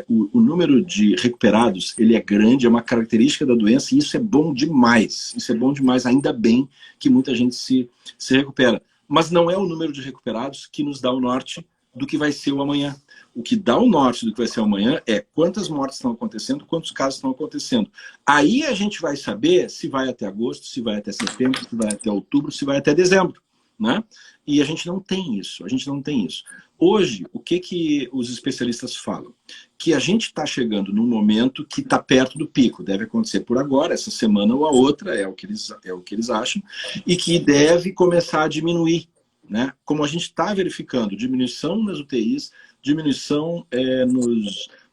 O número de recuperados, ele é grande, é uma característica da doença, e isso é bom demais. Isso é bom demais, ainda bem que muita gente se recupera. Mas não é o número de recuperados que nos dá o norte do que vai ser o amanhã. O que dá o norte do que vai ser o amanhã é quantas mortes estão acontecendo, quantos casos estão acontecendo. Aí a gente vai saber se vai até agosto, se vai até setembro, se vai até outubro, se vai até dezembro, né? E a gente não tem isso, Hoje, o que os especialistas falam? Que a gente está chegando num momento que está perto do pico, deve acontecer por agora, essa semana ou a outra, é o que eles acham, e que deve começar a diminuir, né? Como a gente está verificando, diminuição nas UTIs, diminuição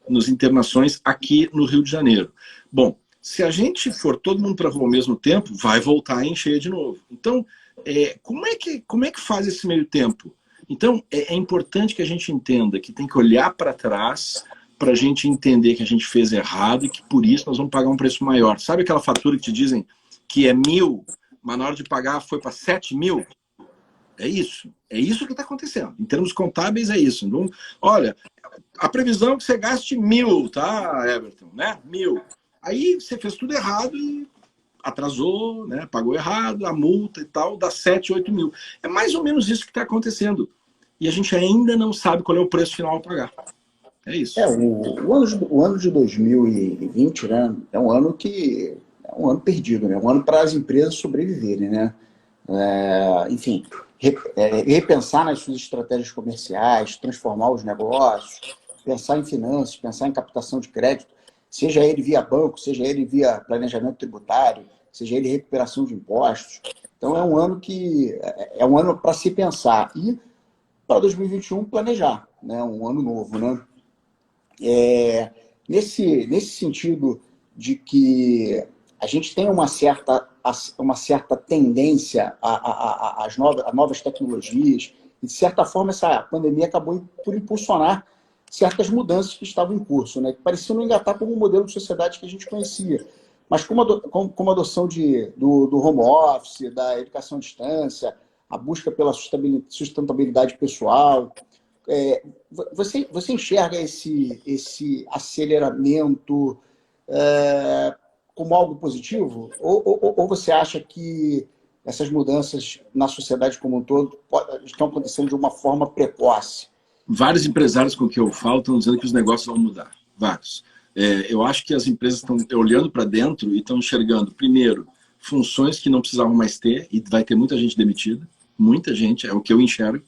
nos internações aqui no Rio de Janeiro. Bom, se a gente for todo mundo para a rua ao mesmo tempo, vai voltar a encher de novo. Então, como é que faz esse meio tempo? Então, é importante que a gente entenda que tem que olhar para trás para a gente entender que a gente fez errado e que por isso nós vamos pagar um preço maior. Sabe aquela fatura que te dizem que é 1.000, mas na hora de pagar foi para 7.000? É isso que está acontecendo. Em termos contábeis, é isso. Então, olha, a previsão é que você gaste 1.000, tá, Everton? Né? 1.000. Aí você fez tudo errado e atrasou, né? Pagou errado, a multa e tal, dá 7, 8 mil. É mais ou menos isso que está acontecendo. E a gente ainda não sabe qual é o preço final a pagar. É isso. O ano de 2020, né, é um ano perdido, né? Um ano para as empresas sobreviverem, né? Enfim, repensar nas suas estratégias comerciais, transformar os negócios, pensar em finanças, pensar em captação de crédito, seja ele via banco, seja ele via planejamento tributário, seja ele recuperação de impostos. Então é um ano para se pensar e para 2021 planejar, né? Um ano novo, né? Nesse sentido de que a gente tem uma certa tendência às novas tecnologias, e de certa forma essa pandemia acabou por impulsionar certas mudanças que estavam em curso, né, que pareciam não engatar como um modelo de sociedade que a gente conhecia. Mas como a adoção do home office, da educação à distância, a busca pela sustentabilidade pessoal, você enxerga esse aceleramento como algo positivo? Ou você acha que essas mudanças na sociedade como um todo estão acontecendo de uma forma precoce? Vários empresários com que eu falo estão dizendo que os negócios vão mudar. Vários. Eu acho que as empresas estão olhando para dentro e estão enxergando, primeiro, funções que não precisavam mais ter, e vai ter muita gente demitida. Muita gente, é o que eu enxergo.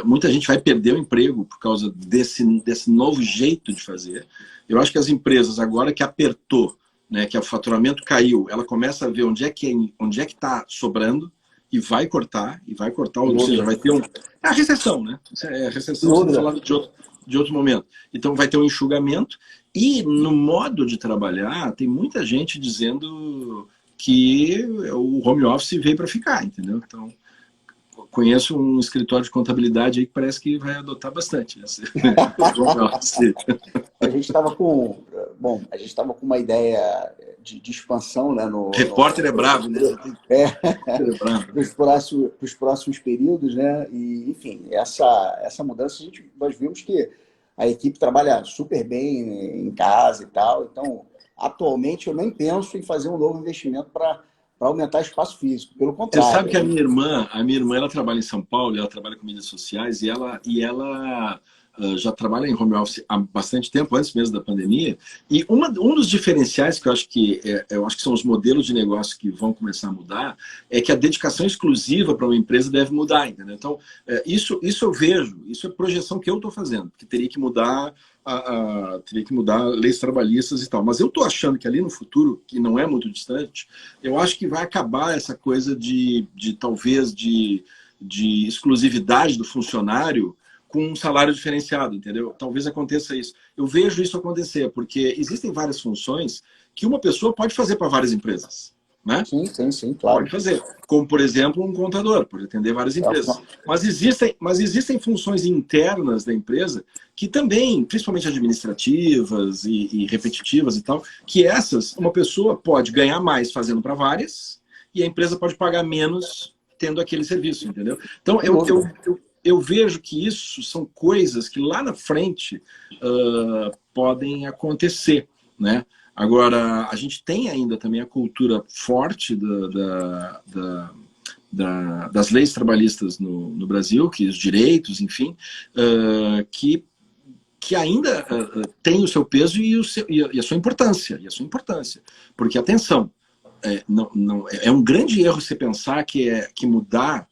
Muita gente vai perder o emprego por causa desse novo jeito de fazer. Eu acho que as empresas, agora que apertou, né, que o faturamento caiu, ela começa a ver onde é que está sobrando e vai cortar, ou seja, vai ter a recessão, né? A recessão, você falava de outro momento. Então vai ter um enxugamento e no modo de trabalhar tem muita gente dizendo que o home office veio para ficar, entendeu? Então, conheço um escritório de contabilidade aí que parece que vai adotar bastante esse home office. A gente estava com uma ideia de expansão, né? Repórter é bravo, né? Para os próximos períodos, né? E, enfim, essa mudança nós vimos que a equipe trabalha super bem em casa e tal. Então, atualmente, eu nem penso em fazer um novo investimento para aumentar espaço físico. Pelo Você sabe contrário. que a minha irmã, ela trabalha em São Paulo, ela trabalha com mídias sociais e ela já trabalha em home office há bastante tempo, antes mesmo da pandemia. E um dos diferenciais que eu acho que são os modelos de negócio que vão começar a mudar é que a dedicação exclusiva para uma empresa deve mudar, entendeu? Então, isso eu vejo, isso é projeção que eu estou fazendo, que teria que mudar teria que mudar leis trabalhistas e tal. Mas eu estou achando que ali no futuro, que não é muito distante, eu acho que vai acabar essa coisa talvez de exclusividade do funcionário com um salário diferenciado, entendeu? Talvez aconteça isso. Eu vejo isso acontecer, porque existem várias funções que uma pessoa pode fazer para várias empresas, né? Sim, sim, sim, Pode claro. fazer. Como, por exemplo, um contador, pode atender várias empresas. Mas existem funções internas da empresa que também, principalmente administrativas e repetitivas e tal, que essas, uma pessoa pode ganhar mais fazendo para várias e a empresa pode pagar menos tendo aquele serviço, entendeu? Então, eu vejo que isso são coisas que lá na frente podem acontecer, né? Agora, a gente tem ainda também a cultura forte das leis trabalhistas no Brasil, que os direitos, enfim, que ainda tem o seu peso e a sua importância. Porque, atenção, é um grande erro você pensar que mudar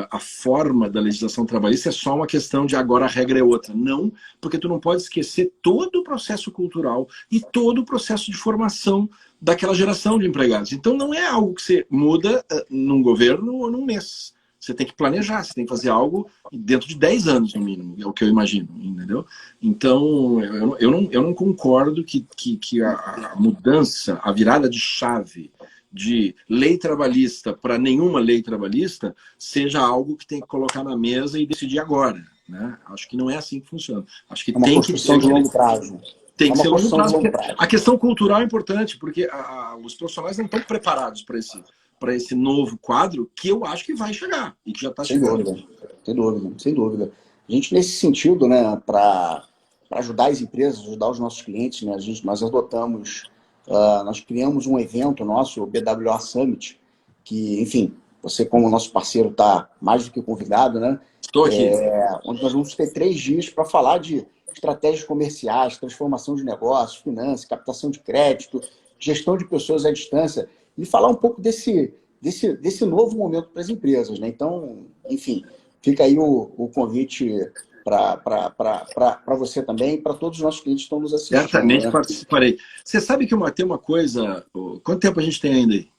a forma da legislação trabalhista é só uma questão de agora a regra é outra. Não, porque tu não pode esquecer todo o processo cultural e todo o processo de formação daquela geração de empregados. Então não é algo que você muda num governo ou num mês. Você tem que planejar, você tem que fazer algo dentro de 10 anos, no mínimo, é o que eu imagino, entendeu? Então, eu não concordo que a mudança, a virada de chave de lei trabalhista para nenhuma lei trabalhista seja algo que tem que colocar na mesa e decidir agora, né? Acho que não é assim que funciona. Acho que É uma tem que construção ter de longo prazo. tem É que uma ser longo construção de prazo, longo porque prazo. a questão cultural é importante, porque os profissionais não estão preparados para esse novo quadro que eu acho que vai chegar e que já está Sem chegando. dúvida, sem dúvida, sem dúvida. A gente, nesse sentido, né, para ajudar as empresas, ajudar os nossos clientes, né, nós adotamos, nós criamos um evento nosso, o BWA Summit, que, enfim, você como nosso parceiro está mais do que convidado, né, Estou aqui. onde nós vamos ter 3 dias para falar de estratégias comerciais, transformação de negócios, finanças, captação de crédito, gestão de pessoas à distância, e falar um pouco desse novo momento para as empresas, né? Então, enfim, fica aí o convite para você também, para todos os nossos clientes que estão nos assistindo, Certamente né? participarei. Você sabe que tem uma coisa... Quanto tempo a gente tem ainda aí?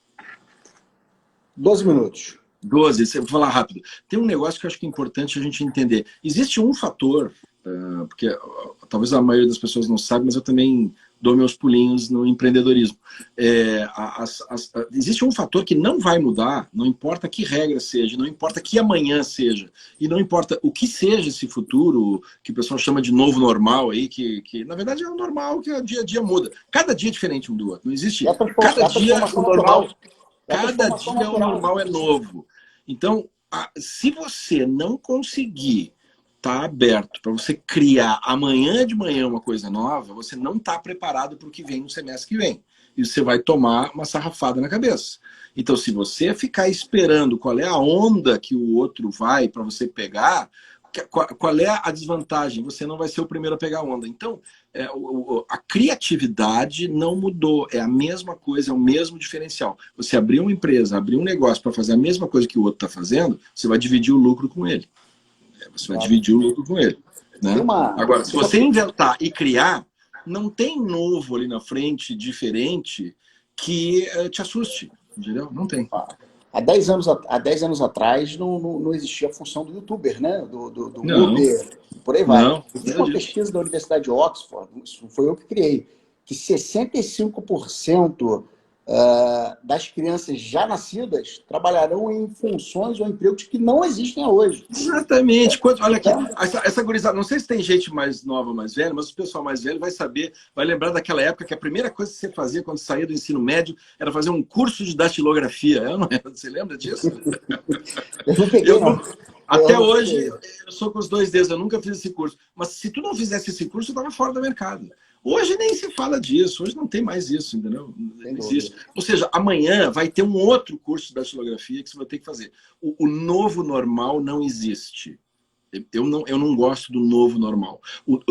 12 minutos. 12, vou falar rápido. Tem um negócio que eu acho que é importante a gente entender. Existe um fator, porque talvez a maioria das pessoas não sabe, mas eu também dou meus pulinhos no empreendedorismo. Existe um fator que não vai mudar, não importa que regra seja, não importa que amanhã seja, e não importa o que seja esse futuro, que o pessoal chama de novo normal, aí, que na verdade é o normal, que o dia a dia muda. Cada dia é diferente um do outro, não existe. Cada dia o normal. Cada dia o normal é novo. Então, se você não conseguir estar aberto para você criar amanhã de manhã uma coisa nova, você não está preparado para o que vem no semestre que vem. E você vai tomar uma sarrafada na cabeça. Então, se você ficar esperando qual é a onda que o outro vai para você pegar, qual é a desvantagem? Você não vai ser o primeiro a pegar a onda. Então, a criatividade não mudou. É a mesma coisa, é o mesmo diferencial. Você abrir uma empresa, abrir um negócio para fazer a mesma coisa que o outro está fazendo, você vai dividir o lucro com ele. Você vai dividir o lucro com ele. Né? Agora, se você inventar e criar, não tem novo ali na frente, diferente, que te assuste. Entendeu? Não tem. Há 10 anos atrás não existia a função do youtuber, né? Do Não. Uber, por aí vai. Não. Existe uma pesquisa da Universidade de Oxford, isso foi eu que criei, que 65% das crianças já nascidas trabalharão em funções ou empregos que não existem hoje. Exatamente. Olha aqui, essa gurizada, não sei se tem gente mais nova, mais velha, mas o pessoal mais velho vai saber, vai lembrar daquela época que a primeira coisa que você fazia quando saía do ensino médio era fazer um curso de datilografia. Você lembra disso? Eu não peguei, não. Até hoje, eu sou com os 2 dedos, eu nunca fiz esse curso. Mas se tu não fizesse esse curso, eu estava fora do mercado. Hoje nem se fala disso, hoje não tem mais isso, entendeu? Não existe. Ou seja, amanhã vai ter um outro curso da datilografia que você vai ter que fazer. O novo normal não existe. Eu não gosto do novo normal.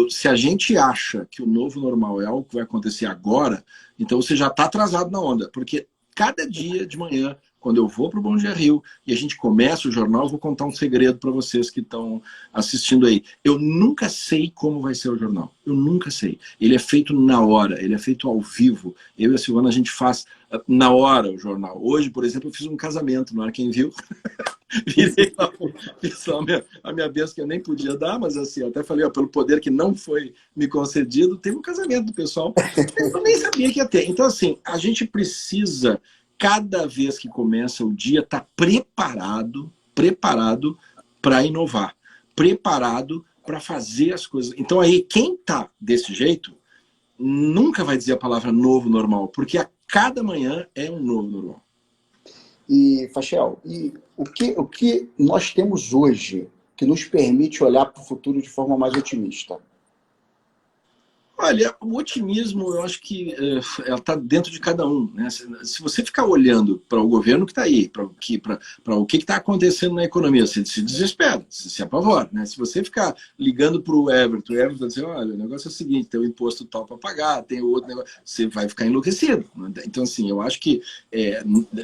Se a gente acha que o novo normal é algo que vai acontecer agora, então você já está atrasado na onda. Porque cada dia de manhã, quando eu vou para o Bom Dia Rio e a gente começa o jornal, eu vou contar um segredo para vocês que estão assistindo aí. Eu nunca sei como vai ser o jornal. Eu nunca sei. Ele é feito na hora, ele é feito ao vivo. Eu e a Silvana, a gente faz na hora o jornal. Hoje, por exemplo, eu fiz um casamento, não era quem viu? Virei a minha bênção que eu nem podia dar, mas assim, eu até falei, ó, pelo poder que não foi me concedido, teve um casamento do pessoal. Eu nem sabia que ia ter. Então, assim, a gente precisa, cada vez que começa o dia, estar preparado para inovar, preparado para fazer as coisas. Então, aí, quem tá desse jeito, nunca vai dizer a palavra novo normal, porque a cada manhã é um novo normal. E, Fachel, o que nós temos hoje que nos permite olhar para o futuro de forma mais otimista? Olha, o otimismo, eu acho que ela está dentro de cada um, né? Se você ficar olhando para o governo que está aí, para o que está acontecendo na economia, você se desespera, você se apavora, né? Se você ficar ligando para o Everton vai dizer, olha, o negócio é o seguinte, tem o imposto tal para pagar, tem o outro negócio, você vai ficar enlouquecido. Né? Então, assim, eu acho que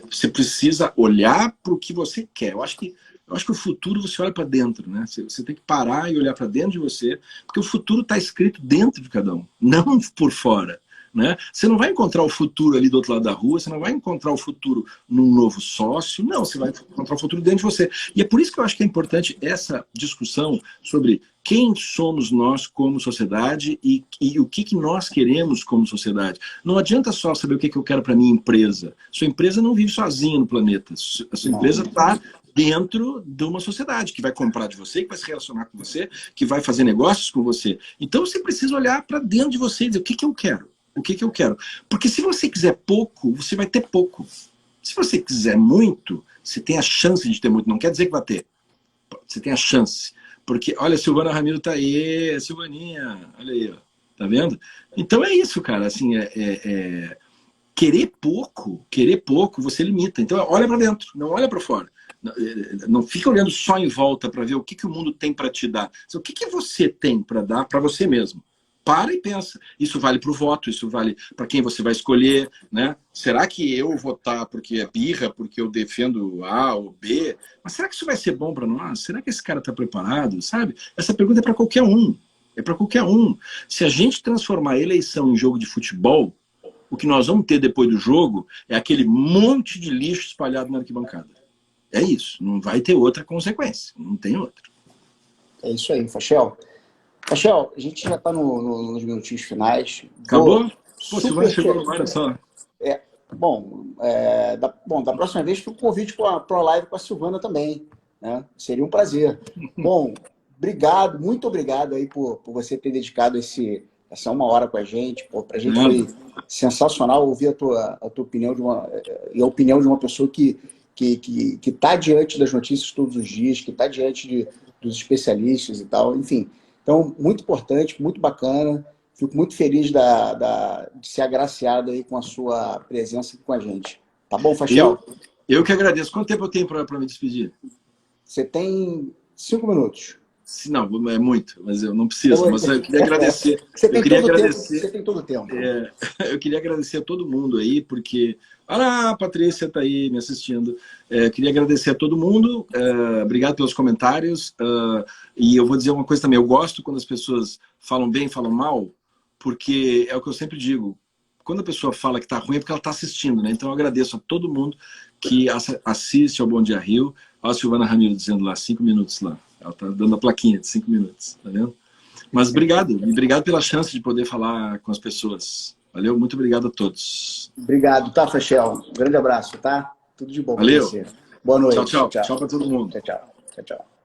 você precisa olhar para o que você quer. Eu acho que o futuro você olha para dentro, né? Você tem que parar e olhar para dentro de você, porque o futuro está escrito dentro de cada um, não por fora. Né? Você não vai encontrar o futuro ali do outro lado da rua, você não vai encontrar o futuro num novo sócio, não, você vai encontrar o futuro dentro de você. E é por isso que eu acho que é importante essa discussão sobre quem somos nós como sociedade e o que nós queremos como sociedade. Não adianta só saber o que eu quero para minha empresa. Sua empresa não vive sozinha no planeta. A sua empresa está dentro de uma sociedade que vai comprar de você, que vai se relacionar com você, que vai fazer negócios com você. Então você precisa olhar para dentro de você e dizer o que eu quero. O que eu quero? Porque se você quiser pouco, você vai ter pouco. Se você quiser muito, você tem a chance de ter muito. Não quer dizer que vai ter. Você tem a chance. Porque, olha, a Silvana Ramiro tá aí, Silvaninha, olha aí, ó. Tá vendo? Então é isso, cara. Assim, querer pouco, você limita. Então olha para dentro, não olha para fora. Não fica olhando só em volta para ver o que o mundo tem para te dar. O que você tem para dar para você mesmo? Para e pensa. Isso vale para o voto, isso vale para quem você vai escolher, né? Será que eu votar porque é birra, porque eu defendo A ou B? Mas será que isso vai ser bom para nós? Será que esse cara está preparado? Sabe? Essa pergunta é para qualquer um. É para qualquer um. Se a gente transformar a eleição em jogo de futebol, o que nós vamos ter depois do jogo é aquele monte de lixo espalhado na arquibancada. É isso. Não vai ter outra consequência. Não tem outra. É isso aí, Fachel. Fachel, a gente já está nos minutinhos finais. Acabou? Pô, Silvana chegou agora só. Da próxima vez fica o convite para a live com a Silvana também. Né? Seria um prazer. Bom, obrigado, muito obrigado aí por você ter dedicado essa 1 hora com a gente. Para a gente foi sensacional ouvir a tua opinião e a opinião de uma pessoa que está diante das notícias todos os dias, que está diante dos especialistas e tal, enfim. Então, muito importante, muito bacana. Fico muito feliz de ser agraciado aí com a sua presença aqui com a gente. Tá bom, Fachel? Eu que agradeço. Quanto tempo eu tenho para me despedir? Você tem 5 minutos. Não, é muito, mas eu não preciso. Mas eu queria agradecer. Você tem todo o tempo. Eu queria agradecer a todo mundo aí, porque... Olha lá, a Patrícia está aí me assistindo. Queria agradecer a todo mundo. Obrigado pelos comentários. E eu vou dizer uma coisa também. Eu gosto quando as pessoas falam bem, falam mal, porque é o que eu sempre digo. Quando a pessoa fala que está ruim é porque ela está assistindo, né? Então eu agradeço a todo mundo que assiste ao Bom Dia Rio. Olha a Silvana Ramiro dizendo lá, 5 minutos lá. Ela está dando a plaquinha de 5 minutos, tá vendo? Mas obrigado pela chance de poder falar com as pessoas. Valeu, muito obrigado a todos. Obrigado, tá, Fachel? Um grande abraço, tá? Tudo de bom. Valeu. Pra você. Boa noite. Tchau, tchau. Tchau para todo mundo. Tchau, tchau. Tchau, tchau.